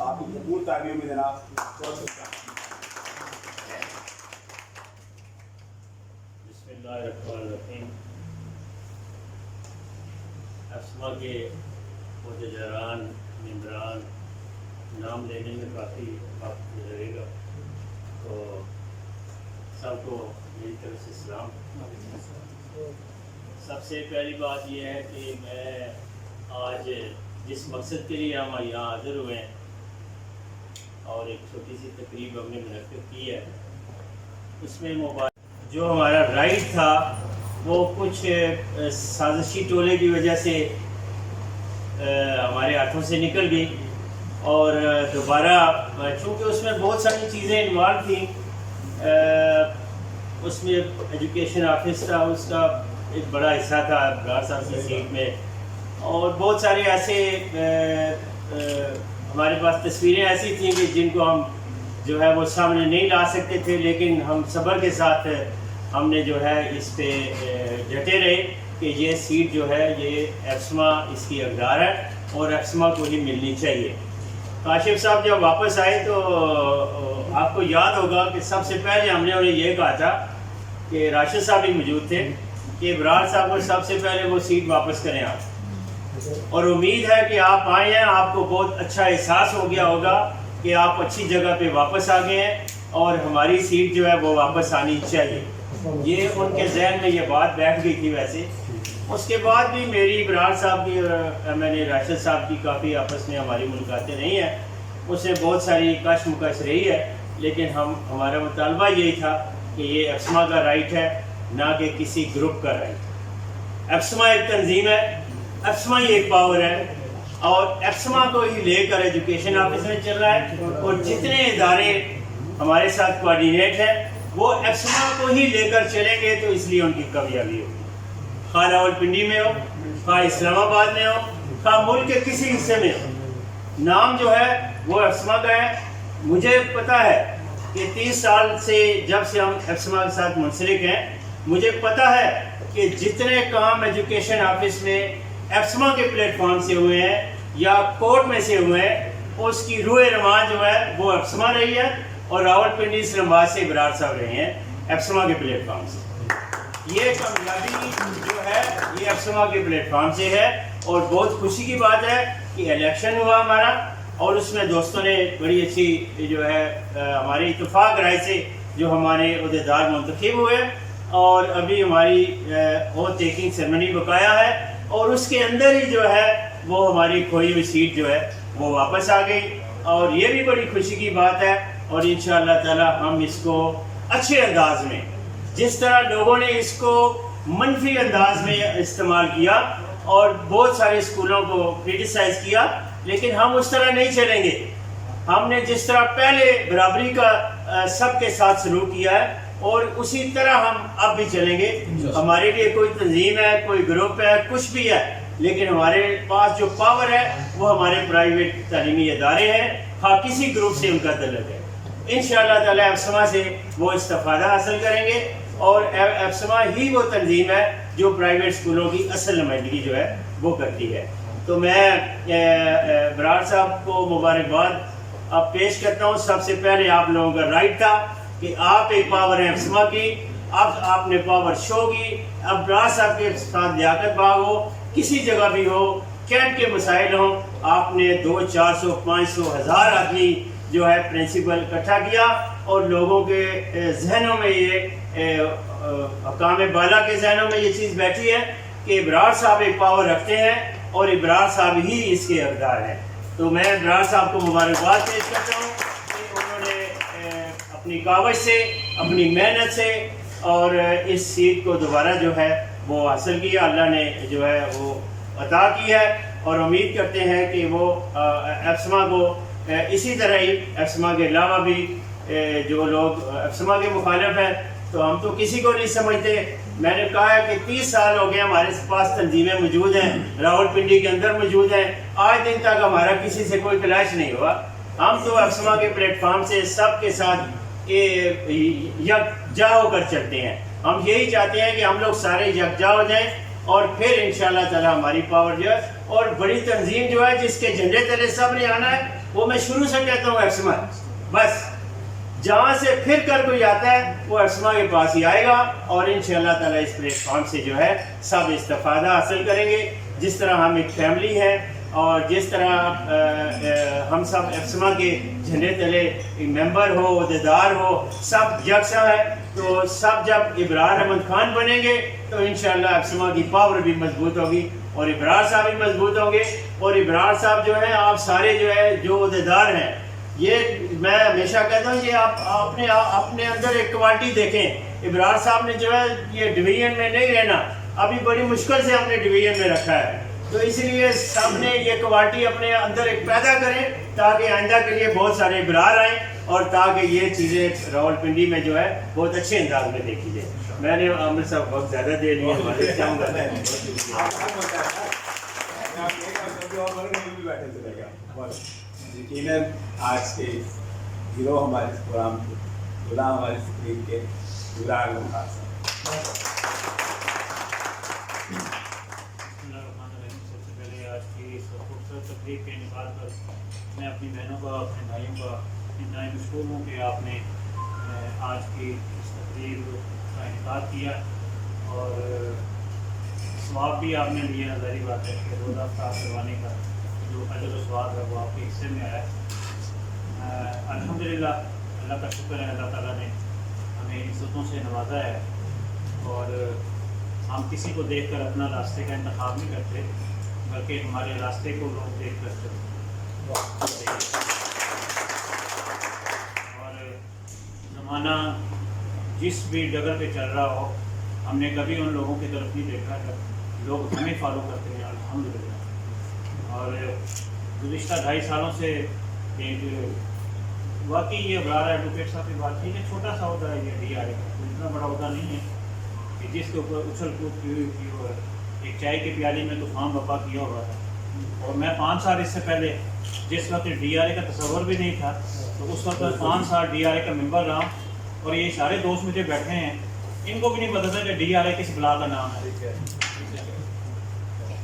आपकी पूर्ण तालियों में जनाब बिस्मिल्लाहिर्रहमानिर्रहीम। अस्मा के मुतजरान मेंबरान नाम लेने में काफ़ी वक्त गुजरेगा, तो सबको मेरी तरफ से सलाम। सबसे पहली बात यह है कि मैं आज जिस मकसद के लिए हम यहाँ हाज़िर हुए हैं और एक छोटी सी तकरीब हमने मुनक्किद की है, उसमें मोबाइल जो हमारा राइड था वो कुछ साजिशी टोले की वजह से हमारे हाथों से निकल गई, और दोबारा चूँकि उसमें बहुत सारी चीज़ें इन्वॉल्व थी, उसमें एजुकेशन ऑफिस था, उसका एक बड़ा हिस्सा था इब्रार साहब की सीट में, और बहुत सारे ऐसे हमारे पास तस्वीरें ऐसी थी कि जिनको हम जो है वो सामने नहीं ला सकते थे, लेकिन हम सब्र के साथ हमने जो है इस पे डटे रहे कि ये सीट जो है ये एफ्समा इसकी हकदार है और एफ्समा को ही मिलनी चाहिए। काशिफ साहब जब वापस आए तो आपको याद होगा कि सबसे पहले हमने उन्हें ये कहा था कि राशिद साहब भी मौजूद थे कि इब्रार साहब को सबसे पहले वो सीट वापस करें आप, और उम्मीद है कि आप आए हैं, आपको बहुत अच्छा एहसास हो गया होगा कि आप अच्छी जगह पे वापस आ गए हैं और हमारी सीट जो है वो वापस आनी चाहिए। ये उनके जहन में ये बात बैठ गई थी। वैसे उसके बाद भी मेरी इब्रार साहब की और मैंने राशिद साहब की काफ़ी आपस में हमारी मुलाकातें रही हैं, उसमें बहुत सारी कशमकश रही है, लेकिन हमारा मुतालबा यही था कि ये एप्समा का राइट है, ना कि किसी ग्रुप का राइट। एप्समा एक तंजीम है, एप्समा ही एक पावर है, और एप्समा को ही लेकर एजुकेशन ऑफिस में चल रहा है, और जितने इदारे हमारे साथ कोऑर्डिनेट हैं वो एप्समा को ही लेकर चलेंगे, तो इसलिए उनकी कामयाबी होगी। खा रावलपिंडी में हो, खा इस्लामाबाद में हो, खा मुल्क के किसी हिस्से में हो, नाम जो है वो एप्समा का है। मुझे पता है कि 30 साल से जब से हम एप्समा के साथ मुंसलिक हैं, मुझे पता है कि जितने काम एजुकेशन ऑफिस में एप्समा के प्लेटफॉर्म से हुए हैं या कोर्ट में से हुए हैं, उसकी रूह रवान जो है वो एप्समा रही है, और रावलपिंडी इस्लामाबाद से इब्रार साहब रहे हैं एप्समा के प्लेटफॉर्म से। ये कामयाबी जो है ये एप्समा के प्लेटफॉर्म से है, और बहुत खुशी की बात है कि इलेक्शन हुआ हमारा, और उसमें दोस्तों ने बड़ी अच्छी जो है हमारे इत्तेफाक राय से जो हमारे अहदेदार मुंतखब हुए, और अभी हमारी ओथ टेकिंग सेरेमनी बकाया है, और उसके अंदर ही जो है वो हमारी खोई हुई सीट जो है वो वापस आ गई, और ये भी बड़ी खुशी की बात है। और इंशाअल्लाह ताला हम इसको अच्छे अंदाज में, जिस तरह लोगों ने इसको मनफी अंदाज में इस्तेमाल किया और बहुत सारे स्कूलों को क्रिटिसाइज़ किया, लेकिन हम उस तरह नहीं चलेंगे। हमने जिस तरह पहले बराबरी का सबके साथ सलूक किया है, और उसी तरह हम अब भी चलेंगे। हमारे लिए कोई तंजीम है, कोई ग्रुप है, कुछ भी है, लेकिन हमारे पास जो पावर है वो हमारे प्राइवेट तालीमी इदारे हैं, हाँ किसी ग्रुप से उनका तल्लुक है। इंशाअल्लाह ताला एप्समा से वो इस्तिफादा हासिल करेंगे, और एप्समा ही वो तंजीम है जो प्राइवेट स्कूलों की असल नुमाइंदगी जो है वो करती है। तो मैं बराड़ साहब को मुबारकबाद अब पेश करता हूँ। सबसे पहले आप लोगों का राइट था कि आप एक पावर है एप्समा की, अब आपने पावर शो की। अब बराड़ साहब के साथ लियाकत बाग हो, किसी जगह भी हो, कैंट के मसाइल हों, आपने 200, 400, 500, 1000 आदमी जो है प्रिंसिपल इकट्ठा किया, और लोगों के जहनों में ये हकाम बाला के जहनों में ये चीज़ बैठी है कि इब्रार साहब एक पावर रखते हैं, और इब्रार साहब ही इसके हकदार हैं। तो मैं इब्रार साहब को मुबारकबाद पेश करता हूँ कि उन्होंने अपनी कावश से, अपनी मेहनत से, और इस सीट को दोबारा जो है वो हासिल किया, अल्लाह ने जो है वो अता की है, और उम्मीद करते हैं कि वो एप्समा को इसी तरह ही, एप्समा के अलावा भी जो लोग एप्समा के मुखालिफ हैं, तो हम तो किसी को नहीं समझते। मैंने कहा है कि 30 साल हो गए हमारे पास तंजीमें मौजूद हैं, रावलपिंडी के अंदर मौजूद हैं, आज दिन तक हमारा किसी से कोई क्लैश नहीं हुआ। हम तो एप्समा के प्लेटफॉर्म से सबके साथ यकजा होकर चलते हैं। हम यही चाहते हैं कि हम लोग सारे यकजा हो जाएं, और फिर इंशाअल्लाह ताला हमारी पावर जो है, और बड़ी तंजीम जो है जिसके झंडे तले सब ने आना है, वो मैं शुरू से कहता हूँ एप्समा। बस जहाँ से फिर कर कोई आता है वो एप्समा के पास ही आएगा, और इंशाअल्लाह ताला इस प्लेटफॉर्म से जो है सब इस्तिफादा हासिल करेंगे। जिस तरह हम एक फैमिली है, और जिस तरह हम सब एप्समा के झंडे तले मेंबर हो, अहदेदार हो, सब यकसा है, तो सब जब इब्रार अहमद खान बनेंगे तो इंशाअल्लाह एप्समा की पावर भी मजबूत होगी, और इब्रार साहब भी मजबूत होंगे। और इब्रार साहब जो है, आप सारे जो है जो अहदेदार हैं, ये मैं हमेशा कहता हूँ, ये आप अपने अंदर एक क्वालिटी देखें। इब्रार साहब ने जो है ये डिवीजन में नहीं रहना, अभी बड़ी मुश्किल से हमने डिवीजन में रखा है, तो इसलिए सब ने ये क्वालिटी अपने अंदर एक पैदा करें, ताकि आइंदा के लिए बहुत सारे इब्रार आएँ, और ताकि ये चीज़ें रावलपिंडी में जो है बहुत अच्छे अंदाज में देखी जाए। मैंने आमिर साहब बहुत ज़्यादा दे लिया, हमारे चाहूँगा यकीनन आज के हीरो हमारे प्रोग्राम के, दुल्हा हमारी स्क्रीन के इब्रार अहमद खान साहब। सबसे पहले आज की इस खूबसूरत तकरीब के इनेकाद पर मैं अपनी बहनों का, अपने भाइयों का इंतहाई मशहूर हूँ कि आपने आज की इस तकरीब का इनेकाद किया, और स्वाब भी आपने लिया। ज़ाहिर बात है कि रोज़ा अफ्तार करवाने का जो अजर व स्वाब है वो आपके हिस्से में आया है। अल्हम्दुलिल्लाह, अल्लाह का शुक्र है, अल्लाह ताला ने हमें इज़्ज़तों से नवाजा है, और हम किसी को देखकर अपना रास्ते का इंतखाब नहीं करते, बल्कि हमारे रास्ते को लोग देख कर चलते हैं। आना जिस भी डगर पे चल रहा हो, हमने कभी उन लोगों की तरफ नहीं देखा जब लोग हमें फॉलो करते हैं, अल्हम्दुलिल्लाह। और गुज़िश्ता 2.5 सालों से एक वाकई ये अबरार एडवोकेट साहब की बात थी कि छोटा सा होता है ये DRA का, इतना बड़ा होता नहीं है कि जिसके ऊपर उछल कूद की हुई थी और एक चाय की प्याली में तूफान बपा किया हुआ था। और मैं 5 साल इससे पहले जिस वक्त DRA का तस्वर भी नहीं था, तो उस वक्त 5 साल DRA का मेंबर रहा। और ये सारे दोस्त मुझे बैठे हैं, इनको भी नहीं पता था कि DRA किस बला का नाम है।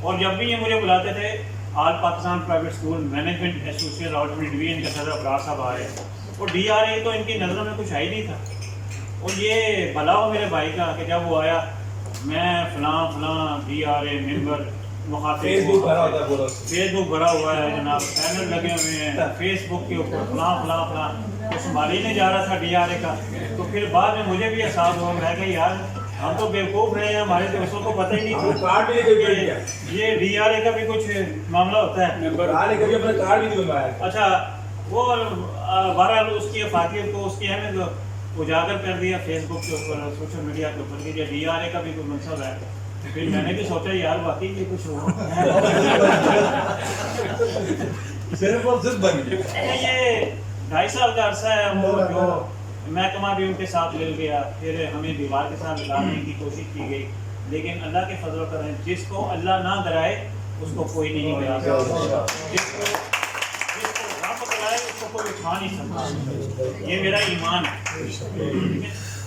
और जब भी ये मुझे बुलाते थे, all Pakistan private school management association Rawalpindi division के सदर अबरार साहब आए, और DRA तो इनकी नज़रों में कुछ है ही नहीं था। और ये भला हो मेरे भाई का कि जब वो आया, मैं फलां DRA मेंबर फेसबुक भरा होता है पूरा, फेसबुक भरा हुआ है जनाब, चैनल लगे हुए हैं फेसबुक के ऊपर, फलां तो संभाल ही नहीं जा रहा था DRA का। तो फिर बाद में मुझे भी एहसास हुआ, मैं कि यार हम तो बेवकूफ़ रहे हैं, हमारे दोस्तों को पता ही नहीं था कार्ड भी नहीं दिया, ये DRA का भी कुछ मामला होता है। मेंबर आने कभी अपना कार्ड भी नहीं बनवाया। अच्छा, वो बहरहाल उसकी अफादियत को, उसकी अहमियत उजागर कर दिया फेसबुक के ऊपर, सोशल मीडिया के ऊपर कि ये DRA का भी कोई मनसब है। फिर मैंने भी सोचा यार वाकई ये कुछ हो सिर्फ और सिर्फ बन गया। ये 2.5 साल का अरसा है वो जो महकमा भी उनके साथ मिल गया, फिर हमें दीवार के साथ लगाने की कोशिश की गई, लेकिन अल्लाह के फजल करें, जिसको अल्लाह ना कराए उसको कोई नहीं करा सकता, जिसको रब कराए उसको कोई उठा नहीं सकता। ये मेरा ईमान है।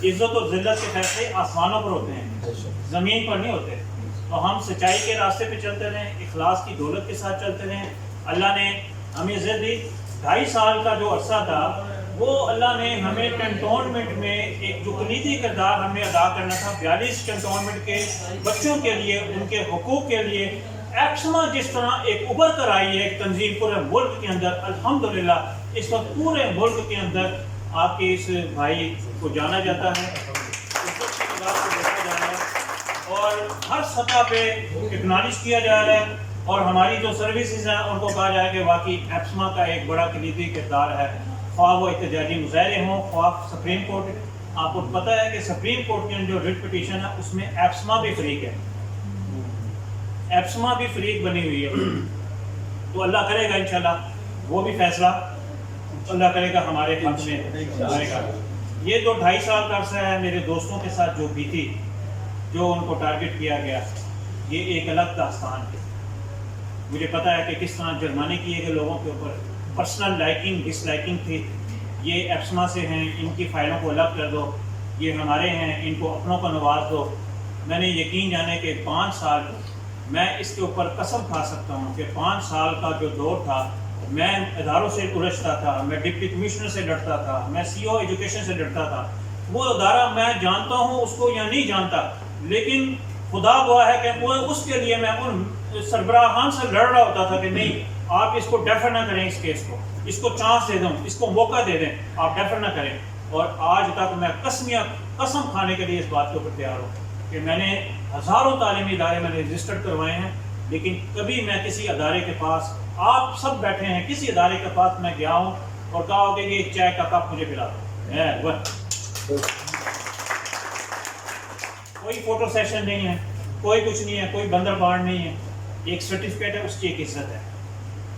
इज्जत और जिल्लत के फैसले आसमानों पर होते हैं, ज़मीन पर नहीं होते। तो हम सच्चाई के रास्ते पे चलते रहें, इखलास की दौलत के साथ चलते रहें। अल्लाह ने हमें इज़्ज़त दी। 2.5 साल का जो अरसा था, वो अल्लाह ने हमें कैंटोनमेंट में एक जो कलीदी किरदार हमें अदा करना था, 42 कैंटोनमेंट के बच्चों के लिए, उनके हुकूक के लिए एक्समा जिस तरह एक उभर कर आई है एक तंजीम पूरे मुल्क के अंदर, अल्हम्दुलिल्लाह इस वक्त पूरे मुल्क के अंदर आपके इस भाई को जाना जाता है, और हर सतह पे एक्नॉलेज किया जा रहा है। और हमारी जो सर्विसेज हैं उनको कहा जाए कि वाकई एप्समा का एक बड़ा कलीदी किरदार है, ख्वाह वो एहतजाजी मुजाहरे हों, ख्वाह सुप्रीम कोर्ट। आपको पता है कि सुप्रीम कोर्ट की जो रिट पिटीशन है उसमें एप्समा भी फरीक है, एप्समा भी फरीक बनी हुई है। तो अल्लाह करेगा इंशाल्लाह वो भी फैसला अल्लाह करेगा हमारे हक में आएगा। ये जो 2.5 साल का अरसा है मेरे दोस्तों के साथ जो बीती, जो उनको टारगेट किया गया, ये एक अलग दास्तान है। मुझे पता है कि किस तरह जुर्माने किए गए लोगों के ऊपर, पर्सनल लाइकिंग डिसलाइकिंग थी। ये एप्समा से हैं, इनकी फ़ाइलों को अलग कर दो, ये हमारे हैं, इनको अपनों को नवाज दो। मैंने यकीन जाने के 5 साल मैं इसके ऊपर कसम खा सकता हूँ कि 5 साल का जो दौर था, मैं इदारों से उलझता था, मैं डिप्टी कमिश्नर से डरता था, मैं CO एजुकेशन से डरता था। वो इदारा मैं जानता हूँ उसको या नहीं जानता, लेकिन खुदा गवाह है कि वो उसके लिए मैं उन सरबराहान से लड़ रहा होता था कि नहीं, आप इसको डेफर ना करें, इस केस को, इसको चांस दे दें, इसको मौका दे दें, आप डेफर ना करें। और आज तक मैं कसम खाने के लिए इस बात के ऊपर तैयार हूँ कि मैंने हज़ारों तालीमी इदारे मैंने रजिस्टर्ड करवाए हैं, लेकिन कभी मैं किसी अदारे के पास, आप सब बैठे हैं, किसी अदारे के पास मैं गया हूँ और कहा हो कि ये चाय का कप मुझे पिला दो, कोई फोटो सेशन नहीं है, कोई कुछ नहीं है, कोई बंदर बाढ़ नहीं है, एक सर्टिफिकेट है, उसकी एक इज्जत है।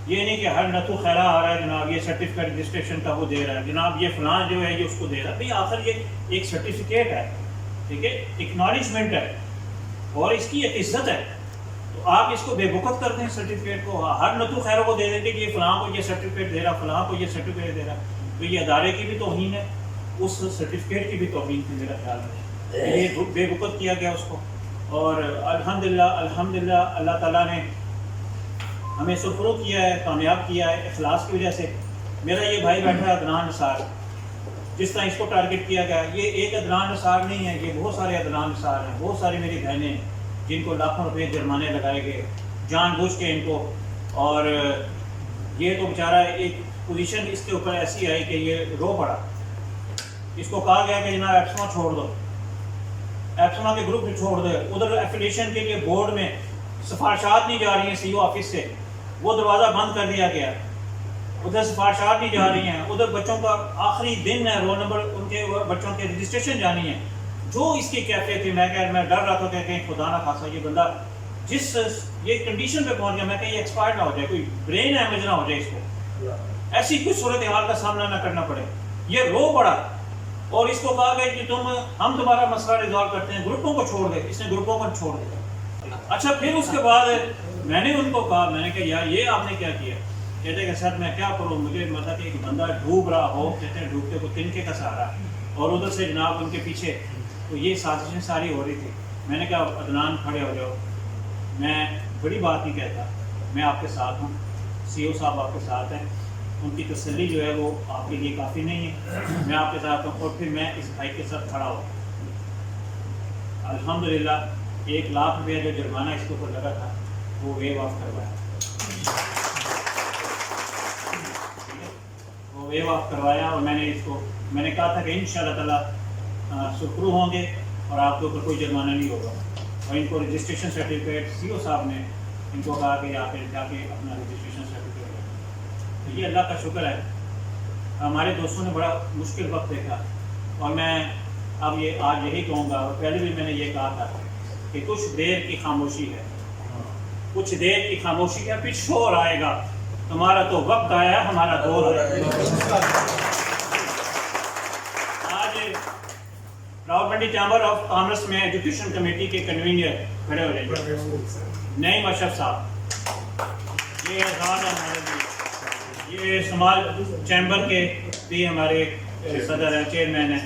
ये नहीं कि हर नतू खैरा आ रहा है जनाब ये सर्टिफिकेट रजिस्ट्रेशन का वो दे रहा है, जनाब ये फलां जो है ये उसको दे रहा है। भाई आखिर ये एक सर्टिफिकेट है, ठीक है, एक्नॉलेजमेंट है और इसकी एक इज्जत है। तो आप इसको बेवकूफ़ करते हैं सर्टिफिकेट को, हर नतू खैरों को दे देते कि ये फलां को ये सर्टिफिकेट दे रहा, फलां को ये सर्टिफिकेट दे रहा। तो ये अदारे की भी तौहीन है, उस सर्टिफिकेट की भी तौहीन थी मेरा ख्याल है, ये बेवकूफ़ किया गया उसको। और अल्हम्दुलिल्लाह अल्लाह ताला ने हमें सुरफरो किया है, कामयाब किया है इखलास की वजह से। मेरा ये भाई बैठा है अदनान निसार, जिस तरह इसको टारगेट किया गया, ये एक अदनान निसार नहीं है, ये बहुत सारे अदनान निसार हैं, बहुत सारी मेरी बहनें हैं जिनको लाखों रुपए जुर्माने लगाए गए जानबूझ के इनको। और ये तो बेचारा एक पोजीशन इसके ऊपर ऐसी आई कि ये रो पड़ा। इसको कहा गया कि जनाब एप्समा छोड़ दो, एप्समा के ग्रुप छोड़ दो, उधर एफिलिएशन के लिए बोर्ड में सिफारिशात नहीं जा रही हैं CO ऑफिस से, वो दरवाज़ा बंद कर दिया गया, उधर सिफारिशात नहीं जा रही हैं, उधर बच्चों का आखिरी दिन है, रोल नंबर उनके बच्चों के रजिस्ट्रेशन जानी है, जो इसकी कैफियत थी, मैं डर रहा था कि कहीं खुदा ना खासा ये बंदा जिस ये कंडीशन पे पहुंच गया, मैं कहीं एक्सपायर्ड ना हो जाए, कोई ब्रेन हैमरेज ना हो जाए, इसको ऐसी कुछ सूरत हाल का सामना ना करना पड़े। ये रो पड़ा और इसको कहा गया कि हम तुम्हारा मसला रिजॉल्व करते हैं, ग्रुपों को छोड़ दे। इसने ग्रुपों को छोड़ दिया। अच्छा, फिर उसके बाद मैंने उनको कहा, मैंने कहा यार ये आपने क्या किया? कहते कि सर मैं क्या करूँ, मुझे मतलब कि एक बंदा डूब रहा हो, कहते हैं डूबते को तिनके का सहारा, और उधर से जनाब उनके पीछे, तो ये साजिशें सारी हो रही थी। मैंने कहा अदनान खड़े हो जाओ, मैं बड़ी बात नहीं कहता, मैं आपके साथ हूँ, CEO साहब आपके साथ हैं, उनकी तसल्ली जो है वो आपके लिए काफ़ी नहीं है, मैं आपके साथ हूँ। और फिर मैं इस भाई के साथ खड़ा हूँ। अल्हम्दुलिल्लाह 1 लाख रुपया जो जुर्माना इसके ऊपर लगा था वो वेव ऑफ करवाया, वो वेव ऑफ करवाया। और मैंने कहा था कि इंशाअल्लाह ताला सुरखरू होंगे और आपके ऊपर कोई जुर्माना नहीं होगा। और इनको रजिस्ट्रेशन सर्टिफिकेट CEO साहब ने इनको कहा कि आप जाके अपना रजिस्ट्रेशन सर्टिफिकेट लें। तो ये अल्लाह का शुक्र है। हमारे दोस्तों ने बड़ा मुश्किल वक्त देखा, और मैं अब ये आज यही कहूँगा, और पहले भी मैंने ये कहा था कि कुछ देर की खामोशी है, कुछ देर की खामोशी है, फिर शोर आएगा। तुम्हारा तो वक्त आया, हमारा दौर आया। आज रावलपिंडी चैम्बर ऑफ कॉमर्स में एजुकेशन कमेटी के कन्वीनर खड़े हो रहे हैं, नईम अशरफ साहब। ये आज़ाद है हमारे लिए, ये समाज चैम्बर के भी हमारे सदर हैं, चेयरमैन हैं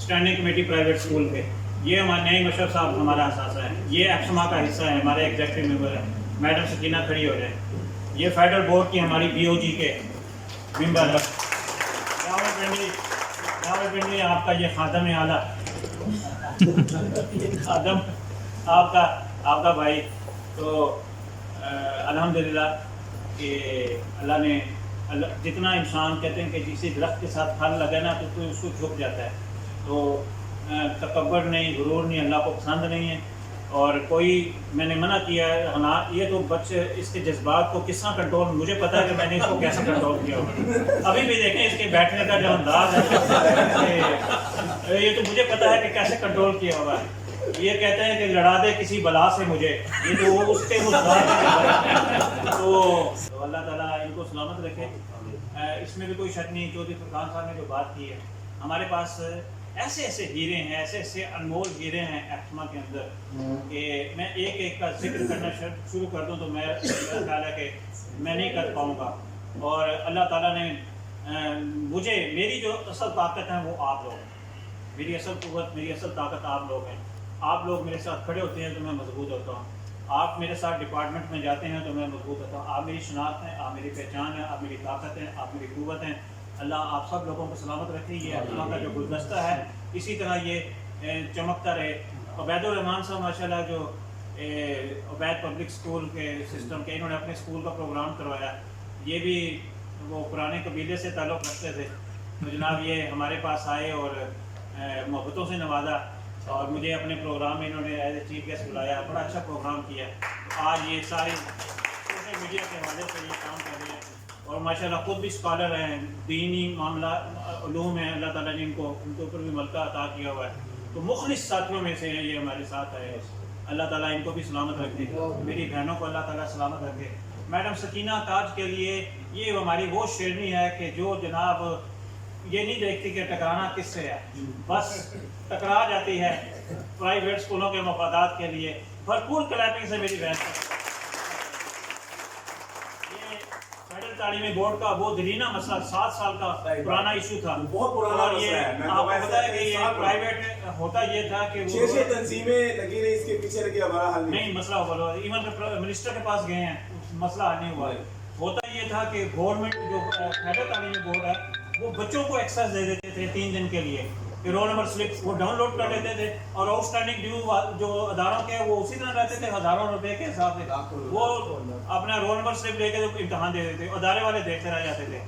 स्टैंडिंग कमेटी प्राइवेट स्कूल के। ये हमारे नईम अशरफ साहब हमारा असासा है। ये एक्समा का हिस्सा है, हमारे एग्जेक्टिव मेंबर है, मैडम सकीना खड़ी हो जाए। ये फेडरल बोर्ड की हमारी BOG के मेंबर है। रावलपिंडी आपका ये खादम आला खादम आपका भाई। तो अल्हम्दुलिल्लाह कि अल्लाह ने जितना इंसान कहते हैं कि जिसे दरख्त के साथ फल लगे ना तो उसको झुक जाता है। तो तकब्बर नहीं, गुरूर नहीं, अल्लाह को पसंद नहीं है। और कोई मैंने मना किया है, हाँ ये तो बच्चे इसके जज्बात को किस तरह कंट्रोल, मुझे पता है कि मैंने इसको कैसे कंट्रोल किया होगा। अभी भी देखें इसके बैठने का जो अंदाज है, ये तो मुझे पता है कि कैसे कंट्रोल किया होगा। ये कहते हैं कि लड़ा दे किसी बला से मुझे, ये तो उसके तो अल्लाह ताला इनको सलामत रखे। इसमें भी कोई शक नहीं। चौधरी फरकान साहब ने जो बात की है, हमारे पास ऐसे ऐसे हीरे हैं, ऐसे ऐसे अनमोल हीरे हैं एक्समा के अंदर कि मैं एक एक का जिक्र करना शुरू कर दूं तो मेरा ख्याल है कि मैं नहीं कर पाऊंगा। और अल्लाह ताला ने मुझे, मेरी जो असल ताकत है वो आप लोग, मेरी असल कुव्वत, मेरी असल ताकत आप लोग हैं। आप लोग मेरे साथ खड़े होते हैं तो मैं मजबूत होता हूँ। आप मेरे साथ डिपार्टमेंट में जाते हैं तो मैं मजबूत होता हूँ। आप मेरी शनाख्त हैं, आप मेरी पहचान है, आप मेरी ताकत हैं, आप मेरी कुव्वत हैं। अल्लाह आप सब लोगों को सलामत रखे। ये अल्लाह का जो गुलदस्ता है इसी तरह ये चमकता रहे। उबैदुर रहमान साहब माशाल्लाह जो उबैद पब्लिक स्कूल के सिस्टम के, इन्होंने अपने स्कूल का प्रोग्राम करवाया। ये भी वो पुराने कबीले से ताल्लुक़ रखते थे, तो जनाब ये हमारे पास आए और मोहब्बतों से नवाजा और मुझे अपने प्रोग्राम में इन्होंने एज ए चीफ गेस्ट बुलाया। बड़ा अच्छा प्रोग्राम किया। आज ये सारे सोशल मीडिया के हवाले से ये काम कर रहे हैं और माशाल्लाह खुद भी स्कॉलर हैं, दीनी मामला उलूम है, अल्लाह ताला ने उनके ऊपर भी मलका अता किया हुआ है। तो मुखलिस साथियों में से हैं ये हमारे साथ आए। अल्लाह ताला इनको भी सलामत रखे, मेरी बहनों को अल्लाह ताला सलामत रखे। मैडम सकीना ताज के लिए ये हमारी वो शेरनी है कि जो जनाब ये नहीं देखती कि टकराना किससे है, बस टकरा जाती है प्राइवेट स्कूलों के मफादात के लिए। भरपूर क्लैपिंग से मेरी बहन फेडरल तालीमी बोर्ड का वो दरीना मसला 7 साल का पुराना इशू था, बहुत पुराना। और ये आपको पता है कि ये प्राइवेट होता ये था कि 6 तंजीमें लगी रही, इसके पीछे लगी, हमारा हल नहीं मसला हुआ। इवन मिनिस्टर के पास गए हैं, मसला हल नहीं हुआ। होता ये था कि गवर्नमेंट जो फेडरल तालीमी बोर्ड है वो बच्चों को एक्सेस दे देते थे 3 दिन के लिए, कि रोल नंबर स्लिप वो डाउनलोड कर लेते थे और आउटस्टैंडिंग ड्यू जो अदारों के वो उसी तरह रहते थे, हज़ारों रुपए के हिसाब से वो अपना रोल नंबर स्लिप लेके इम्तहान दे देते, अदारे वाले देखते रह जाते थे।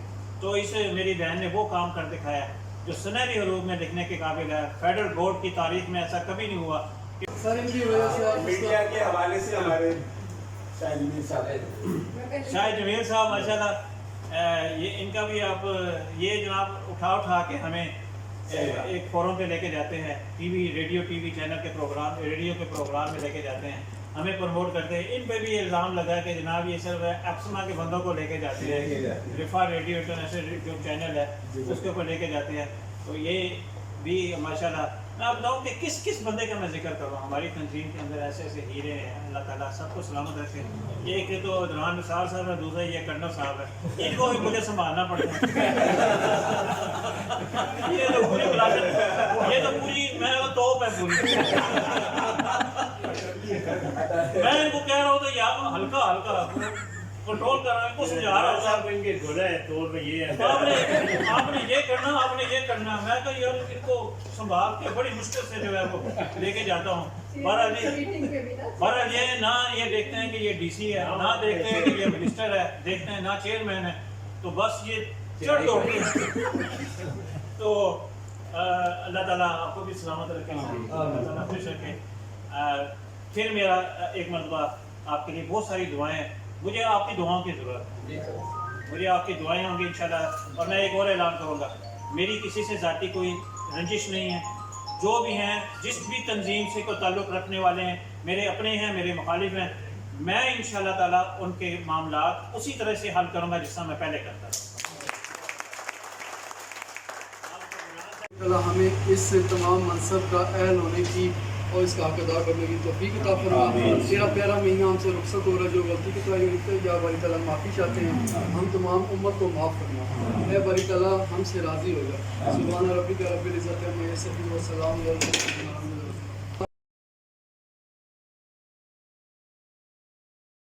तो इस मेरी बहन ने वो काम कर दिखाया जो सुनहरी हरूफ में लिखने के काबिल है। फेडरल बोर्ड की तारीख में ऐसा कभी नहीं हुआ। सर इनकी वजह से मीडिया के हवाले से हमारे शाहिद जमील साहब माशाल्लाह, ये इनका भी आप ये जनाब उठा के हमें एक फोरम पे लेके जाते हैं, रेडियो टीवी चैनल के प्रोग्राम, रेडियो के प्रोग्राम में लेके जाते हैं, हमें प्रमोट करते हैं। इन पे भी इल्ज़ाम लगा है कि जनाब ये सिर्फ एक्समा के बंदों को लेके जाते हैं, रिफा रेडियो इंटरनेशनल जो चैनल है उसके ऊपर लेके जाते हैं। तो ये भी माशाल्लाह, मैं आप बताऊँ कि किस किस बंदे का मैं जिक्र करूँ, हमारी तंजीम के अंदर ऐसे ऐसे हीरे हैं, अल्लाह ताला सबको सलामत रखे। एक तो दरान निसार साहब है, दूसरा ये कर्नल साहब है, इनको भी मुझे संभालना पड़ता है। ये तो पूरी क्लास, ये तो पूरी मैं तोप है पूरी। मैं इनको कह रहा हूँ तो यार हल्का हल्का कंट्रोल कर रहा है, कुछ समझा रहा हूँ, इनके घोड़ा है तोड़ में ये है, आपने ये करना, आपने ये करना। मैं तो यार इनको संभाल के बड़ी मुश्किल से जो है वो लेके जाता हूँ। बहरहाल ये ना ये देखते हैं कि ये डीसी है, ना देखते हैं कि ये मिनिस्टर है, देखते हैं ना चेयरमैन है, तो बस ये चढ़ दौड़ते हैं। तो अल्लाह ताला आपको भी सलामत रखे, अल्लाह ताला खुश रखे। फिर मेरा एक मरतबा आपके लिए बहुत सारी दुआएं हैं, मुझे आपकी दुआओं की ज़रूरत है, मुझे आपकी दुआएं होंगी इंशाल्लाह। और मैं एक और ऐलान करूँगा, मेरी किसी से ज़ाती कोई रंजिश नहीं है, जो भी हैं जिस भी तंजीम से कोई ताल्लुक़ रखने वाले हैं, मेरे अपने हैं, मेरे मुखालिफ हैं, मैं इंशाल्लाह ताला उनके मामलात उसी तरह से हल करूँगा जिस तरह मैं पहले करता था। हमें इस तमाम मनसब का अहल होने की और इसका हक अदा करने की तौफीक अता फरमा। तेरा प्यारा महीना हमसे रुखसत हो रहा है, जो गलती की तरह या बारी ताला माफ़ी चाहते हैं, हम तमाम उम्मत को माफ़ करना है बारी ताला, हमसे राज़ी हो जा। सुभान रब्बिका रब्बिल इज़्ज़ति अम्मा यसिफून व सलामुन अलल मुरसलीन।